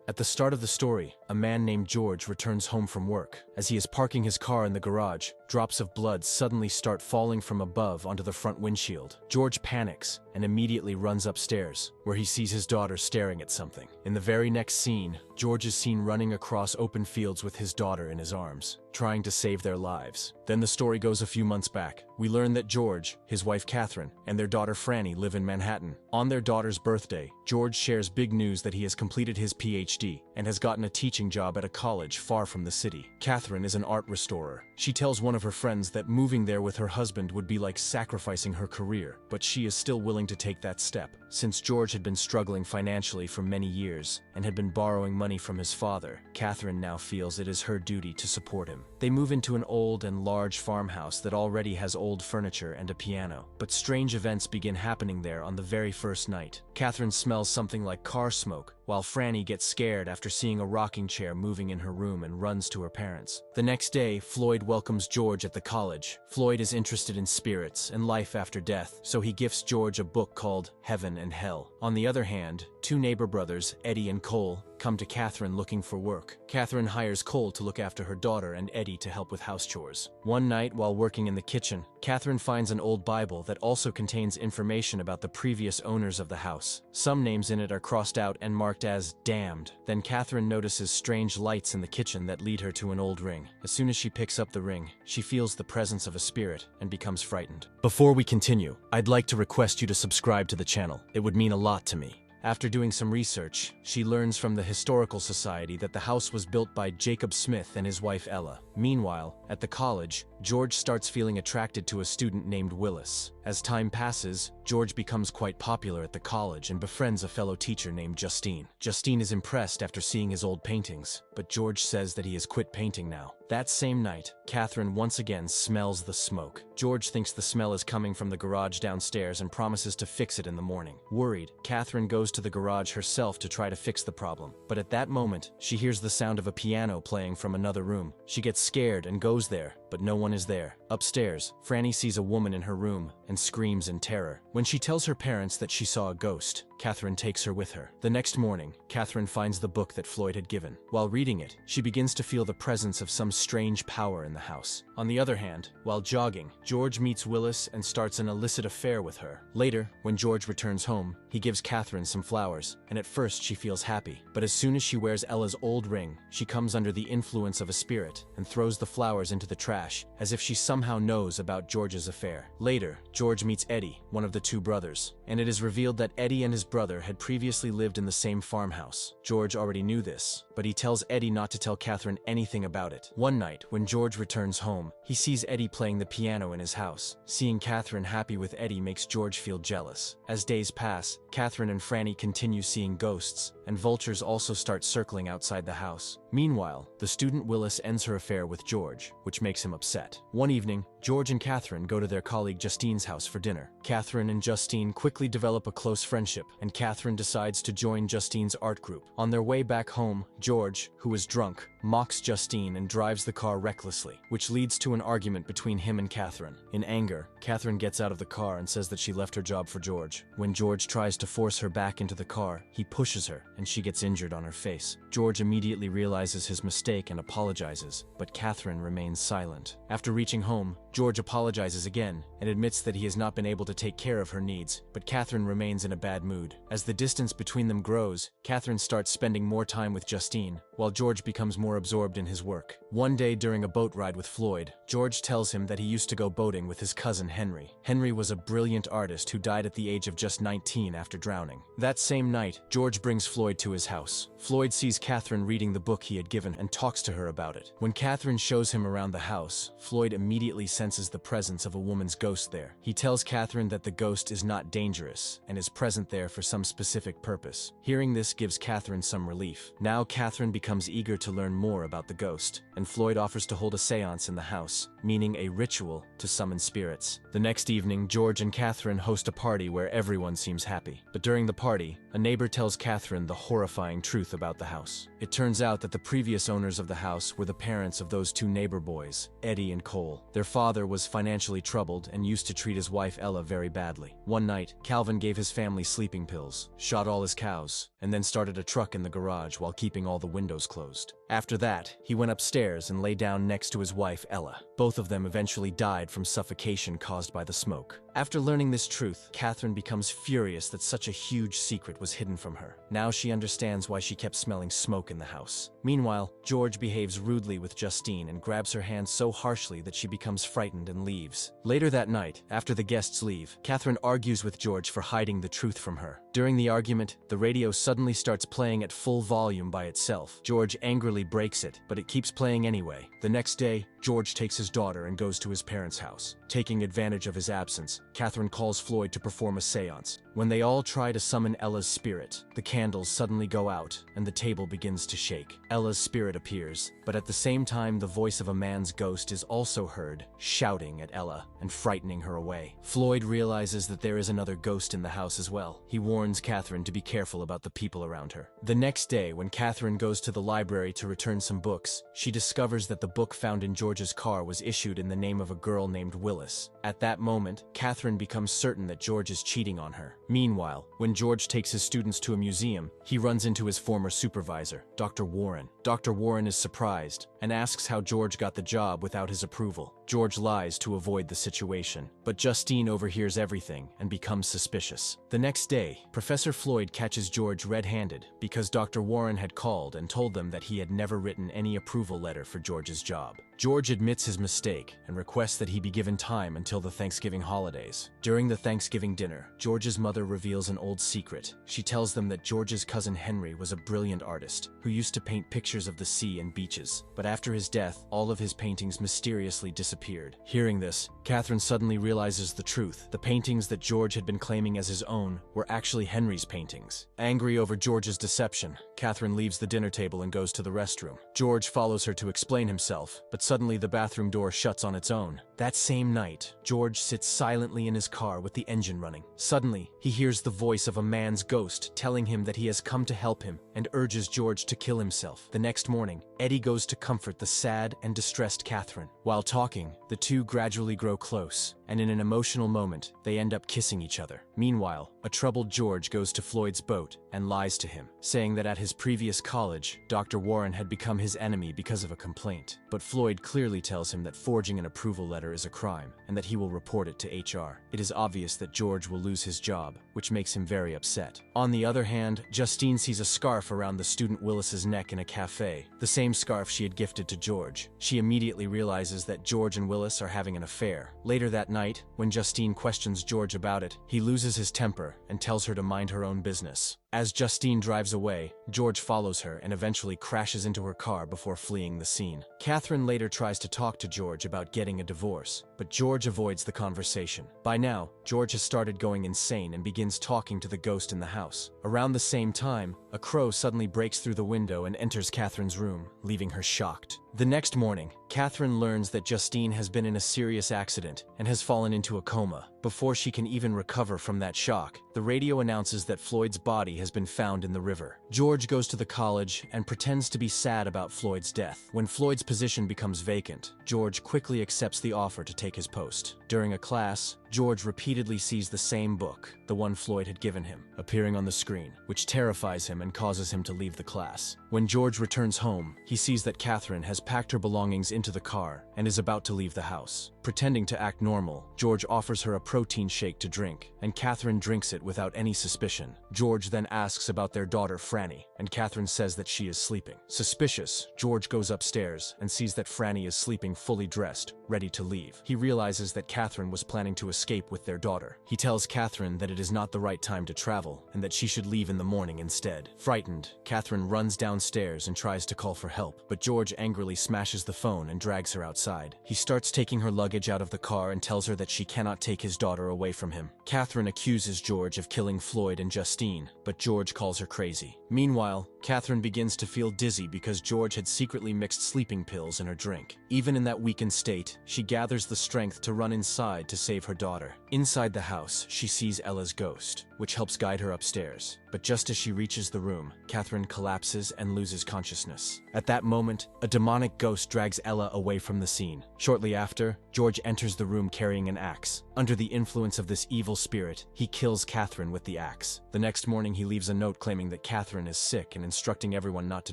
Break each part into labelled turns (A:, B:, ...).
A: At the start of the story, a man named George returns home from work. As he is parking his car in the garage, drops of blood suddenly start falling from above onto the front windshield. George panics and immediately runs upstairs, where he sees his daughter staring at something. In the very next scene, George is seen running across open fields with his daughter in his arms, trying to save their lives. Then the story goes a few months back. We learn that George, his wife Catherine, and their daughter Franny live in Manhattan. On their daughter's birthday, George shares big news that he has completed his PhD and has gotten a teaching job at a college far from the city. Catherine is an art restorer. She tells one of her friends that moving there with her husband would be like sacrificing her career, but she is still willing to take that step. Since George had been struggling financially for many years and had been borrowing money from his father, Catherine now feels it is her duty to support him. They move into an old and large farmhouse that already has old furniture and a piano, but strange events begin happening there on the very first night. Catherine smells something like car smoke, while Franny gets scared after seeing a rocking chair moving in her room and runs to her parents. The next day, Floyd welcomes George at the college. Floyd is interested in spirits and life after death, so he gifts George a book called Heaven and Hell. On the other hand, two neighbor brothers, Eddie and Cole, come to Catherine looking for work. Catherine hires Cole to look after her daughter and Eddie to help with house chores. One night, while working in the kitchen, Catherine finds an old Bible that also contains information about the previous owners of the house. Some names in it are crossed out and marked as damned. Then Catherine notices strange lights in the kitchen that lead her to an old ring. As soon as she picks up the ring, she feels the presence of a spirit and becomes frightened. Before we continue, I'd like to request you to subscribe to the channel. It would mean a lot to me. After doing some research, she learns from the Historical Society that the house was built by Jacob Smith and his wife Ella. Meanwhile, at the college, George starts feeling attracted to a student named Willis. As time passes, George becomes quite popular at the college and befriends a fellow teacher named Justine. Justine is impressed after seeing his old paintings, but George says that he has quit painting now. That same night, Catherine once again smells the smoke. George thinks the smell is coming from the garage downstairs and promises to fix it in the morning. Worried, Catherine goes to the garage herself to try to fix the problem. But at that moment, she hears the sound of a piano playing from another room. She gets scared and goes there, but no one is there. Upstairs, Franny sees a woman in her room and screams in terror. When she tells her parents that she saw a ghost, Catherine takes her with her. The next morning, Catherine finds the book that Floyd had given. While reading it, she begins to feel the presence of some strange power in the house. On the other hand, while jogging, George meets Willis and starts an illicit affair with her. Later, when George returns home, he gives Catherine some flowers, and at first she feels happy. But as soon as she wears Ella's old ring, she comes under the influence of a spirit and throws the flowers into the trash, as if she somehow knows about George's affair. Later, George meets Eddie, one of the two brothers, and it is revealed that Eddie and his brother had previously lived in the same farmhouse. George already knew this, but he tells Eddie not to tell Catherine anything about it. One night, when George returns home, he sees Eddie playing the piano in his house. Seeing Catherine happy with Eddie makes George feel jealous. As days pass, Catherine and Franny continue seeing ghosts, and vultures also start circling outside the house. Meanwhile, the student Willis ends her affair with George, which makes him upset. One evening, George and Catherine go to their colleague Justine's house for dinner. Catherine and Justine quickly develop a close friendship, and Catherine decides to join Justine's art group. On their way back home, George, who is drunk, mocks Justine and drives the car recklessly, which leads to an argument between him and Catherine. In anger, Catherine gets out of the car and says that she left her job for George. When George tries to force her back into the car, he pushes her, and she gets injured on her face. George immediately realizes his mistake and apologizes, but Catherine remains silent. After reaching home, George apologizes again and admits that he has not been able to take care of her needs, but Catherine remains in a bad mood. As the distance between them grows, Catherine starts spending more time with Justine, while George becomes more absorbed in his work. One day during a boat ride with Floyd, George tells him that he used to go boating with his cousin Henry. Henry was a brilliant artist who died at the age of just 19 after drowning. That same night, George brings Floyd to his house. Floyd sees Catherine reading the book he had given and talks to her about it. When Catherine shows him around the house, Floyd immediately senses the presence of a woman's ghost there. He tells Catherine that the ghost is not dangerous and is present there for some specific purpose. Hearing this gives Catherine some relief. Now Catherine becomes becomes eager to learn more about the ghost, and Floyd offers to hold a seance in the house, meaning a ritual to summon spirits. The next evening, George and Catherine host a party where everyone seems happy. But during the party, a neighbor tells Catherine the horrifying truth about the house. It turns out that the previous owners of the house were the parents of those two neighbor boys, Eddie and Cole. Their father was financially troubled and used to treat his wife Ella very badly. One night, Calvin gave his family sleeping pills, shot all his cows, and then started a truck in the garage while keeping all the windows closed. After that, he went upstairs and lay down next to his wife Ella. Both of them eventually died from suffocation caused by the smoke. After learning this truth, Catherine becomes furious that such a huge secret was hidden from her. Now she understands why she kept smelling smoke in the house. Meanwhile, George behaves rudely with Justine and grabs her hand so harshly that she becomes frightened and leaves. Later that night, after the guests leave, Catherine argues with George for hiding the truth from her. During the argument, the radio suddenly starts playing at full volume by itself. George angrily breaks it, but it keeps playing anyway. The next day, George takes his daughter and goes to his parents' house. Taking advantage of his absence, Catherine calls Floyd to perform a seance. When they all try to summon Ella's spirit, the candles suddenly go out and the table begins to shake. Ella's spirit appears, but at the same time the voice of a man's ghost is also heard, shouting at Ella and frightening her away. Floyd realizes that there is another ghost in the house as well. He warns Catherine to be careful about the people around her. The next day, when Catherine goes to the library to return some books, she discovers that the book found in George's car was issued in the name of a girl named Willis. At that moment, Catherine becomes certain that George is cheating on her. Meanwhile, when George takes his students to a museum, he runs into his former supervisor, Dr. Warren. Dr. Warren is surprised and asks how George got the job without his approval. George lies to avoid the situation, but Justine overhears everything and becomes suspicious. The next day, Professor Floyd catches George red-handed because Dr. Warren had called and told them that he had never written any approval letter for George's job. George admits his mistake and requests that he be given time until the Thanksgiving holidays. During the Thanksgiving dinner, George's mother reveals an old secret. She tells them that George's cousin Henry was a brilliant artist who used to paint pictures of the sea and beaches, but after his death, all of his paintings mysteriously disappeared. Hearing this, Catherine suddenly realizes the truth. The paintings that George had been claiming as his own were actually Henry's paintings. Angry over George's deception, Catherine leaves the dinner table and goes to the restroom. George follows her to explain himself, but suddenly the bathroom door shuts on its own. That same night, George sits silently in his car with the engine running. Suddenly, he hears the voice of a man's ghost telling him that he has come to help him and urges George to kill himself. The next morning, Eddie goes to comfort the sad and distressed Catherine. While talking, the two gradually grow close, and in an emotional moment, they end up kissing each other. Meanwhile, a troubled George goes to Floyd's boat and lies to him, saying that at his previous college, Dr. Warren had become his enemy because of a complaint. But Floyd clearly tells him that forging an approval letter is a crime, and that he will report it to HR. It is obvious that George will lose his job, which makes him very upset. On the other hand, Justine sees a scarf around the student Willis's neck in a cafe, the same scarf she had gifted to George. She immediately realizes that George and Willis are having an affair. Later that night, when Justine questions George about it, he loses his temper and tells her to mind her own business. As Justine drives away, George follows her and eventually crashes into her car before fleeing the scene. Catherine later tries to talk to George about getting a divorce, but George avoids the conversation. By now, George has started going insane and begins talking to the ghost in the house. Around the same time, a crow suddenly breaks through the window and enters Catherine's room, leaving her shocked. The next morning, Catherine learns that Justine has been in a serious accident and has fallen into a coma. Before she can even recover from that shock, the radio announces that Floyd's body has been found in the river. George goes to the college and pretends to be sad about Floyd's death. When Floyd's position becomes vacant, George quickly accepts the offer to take his post. During a class, George repeatedly sees the same book, the one Floyd had given him, appearing on the screen, which terrifies him and causes him to leave the class. When George returns home, he sees that Catherine has packed her belongings into the car and is about to leave the house. Pretending to act normal, George offers her a protein shake to drink, and Catherine drinks it without any suspicion. George then asks about their daughter Franny, and Catherine says that she is sleeping. Suspicious, George goes upstairs and sees that Franny is sleeping fully dressed, ready to leave. He realizes that Catherine was planning to escape with their daughter. He tells Catherine that it is not the right time to travel, and that she should leave in the morning instead. Frightened, Catherine runs downstairs and tries to call for help, but George angrily smashes the phone and drags her outside. He starts taking her luggage luggage out of the car and tells her that she cannot take his daughter away from him. Catherine accuses George of killing Floyd and Justine, but George calls her crazy. Meanwhile, Catherine begins to feel dizzy because George had secretly mixed sleeping pills in her drink. Even in that weakened state, she gathers the strength to run inside to save her daughter. Inside the house, she sees Ella's ghost, which helps guide her upstairs. But just as she reaches the room, Catherine collapses and loses consciousness. At that moment, a demonic ghost drags Ella away from the scene. Shortly after, George enters the room carrying an axe. Under the influence of this evil spirit, he kills Catherine with the axe. The next morning, he leaves a note claiming that Catherine is sick and instructing everyone not to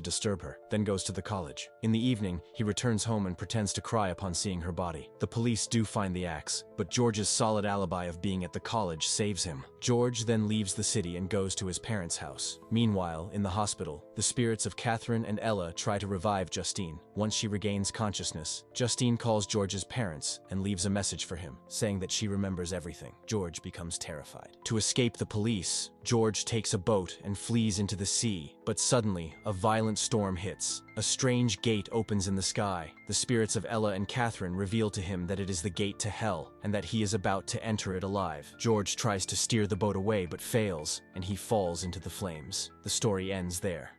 A: disturb her, then goes to the college. In the evening, he returns home and pretends to cry upon seeing her body. The police do find the axe, but George's solid alibi of being at the college saves him. George then leaves the city and goes to his parents' house. Meanwhile, in the hospital, the spirits of Catherine and Ella try to revive Justine. Once she regains consciousness, Justine calls George's parents and leaves a message for him, saying that she remembers everything. George becomes terrified. To escape the police, George takes a boat and flees into the sea, but suddenly, a violent storm hits. A strange gate opens in the sky. The spirits of Ella and Catherine reveal to him that it is the gate to hell, and that he is about to enter it alive. George tries to steer the boat away but fails, and he falls into the flames. The story ends there.